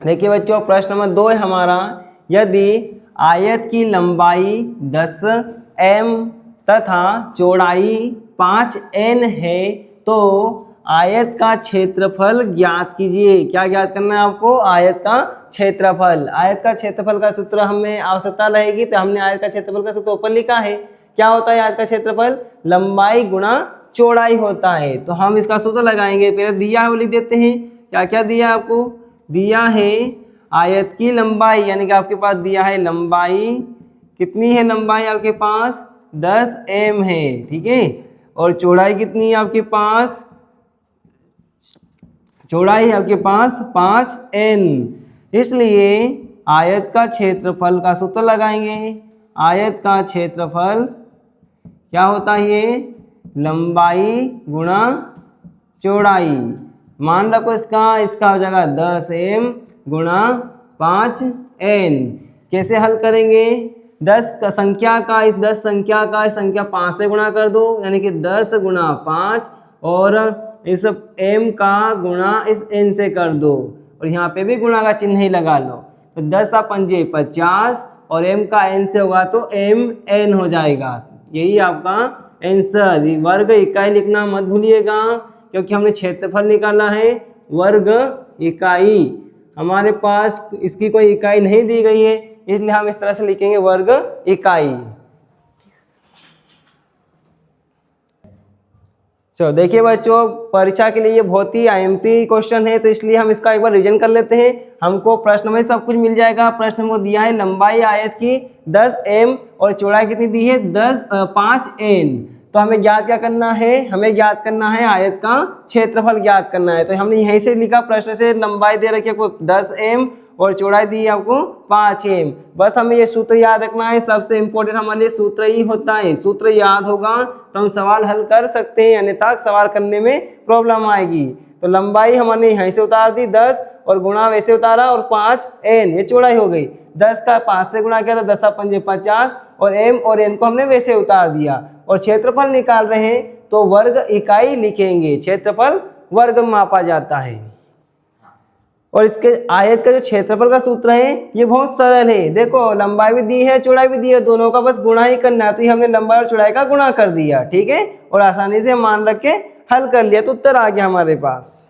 देखिए बच्चों प्रश्न नंबर 2 है हमारा, यदि आयत की लंबाई 10 m तथा चौड़ाई 5 n है तो आयत का क्षेत्रफल ज्ञात कीजिए। क्या ज्ञात करना है आपको? आयत का क्षेत्रफल। आयत का क्षेत्रफल का सूत्र हमें आवश्यकता रहेगी तो हमने आयत का क्षेत्रफल का सूत्र ऊपर लिखा है। क्या होता है आयत का क्षेत्रफल? लंबाई गुणा चौड़ाई होता है। तो हम इसका सूत्र लगाएंगे। पहले दिया है वो लिख देते हैं। क्या क्या दिया है आपको? दिया है आयत की लंबाई, यानी कि आपके पास दिया है लंबाई। कितनी है लंबाई आपके पास? 10 m है, ठीक है। और चौड़ाई कितनी है आपके पास? चौड़ाई है आपके पास 5 n। इसलिए आयत का क्षेत्रफल का सूत्र लगाएंगे। आयत का क्षेत्रफल क्या होता है? ये लंबाई गुणा चौड़ाई। मान रखो इसका हो जाएगा 10 m गुणा 5 n। कैसे हल करेंगे? 10 का संख्या का इस 10 संख्या का इस संख्या 5 से गुणा कर दो, यानी कि 10 गुणा 5, और इस m का गुणा इस n से कर दो, और यहाँ पे भी गुणा का चिन्ह ही लगा लो। तो 10 पंजे 50 और m का n से होगा तो m n हो जाएगा। यही आपका आंसर। वर्ग इकाई लिखना मत भूलिएगा, क्योंकि हमने क्षेत्रफल निकाला है वर्ग इकाई। हमारे पास इसकी कोई इकाई नहीं दी गई है, इसलिए हम इस तरह से लिखेंगे वर्ग इकाई। चलो देखिए बच्चों, परीक्षा के लिए ये बहुत ही आईएमपी क्वेश्चन है, तो इसलिए हम इसका एक बार रिवीजन कर लेते हैं। हमको प्रश्न में सब कुछ मिल जाएगा। प्रश्न को दिया है लंबाई आयत की 10 m और चौड़ाई कितनी दी है? 5 n। तो हमें ज्ञात क्या करना है? हमें ज्ञात करना है आयत का क्षेत्रफल ज्ञात करना है। तो हमने यहीं से लिखा, प्रश्न से लंबाई दे रखी है आपको 10 m और चौड़ाई दी है आपको 5 m। बस हमें ये सूत्र याद रखना है। सबसे इंपॉर्टेंट हमारे लिए सूत्र ही होता है। सूत्र याद होगा तो हम सवाल हल कर सकते हैं, अन्यथा सवाल करने में प्रॉब्लम आएगी। तो लंबाई हमने यहीं से उतार दी 10, और गुणा वैसे उतारा, और 5 n ये चौड़ाई हो गई। 10 का 5 से गुणा किया तो 10 पंजे 50, और m और n को हमने वैसे उतार दिया। और क्षेत्रफल निकाल रहे हैं तो वर्ग इकाई लिखेंगे। क्षेत्रफल वर्ग में मापा जाता है। और इसके आयत का जो क्षेत्रफल का सूत्र है ये बहुत सरल है। देखो लंबाई भी दी है चौड़ाई भी दी है, दोनों का बस गुणा ही करना है। तो ये हमने लंबाई और चौड़ाई का गुणा कर दिया, ठीक है, और आसानी से मान रख के हल कर लिया तो उत्तर आ गया हमारे पास।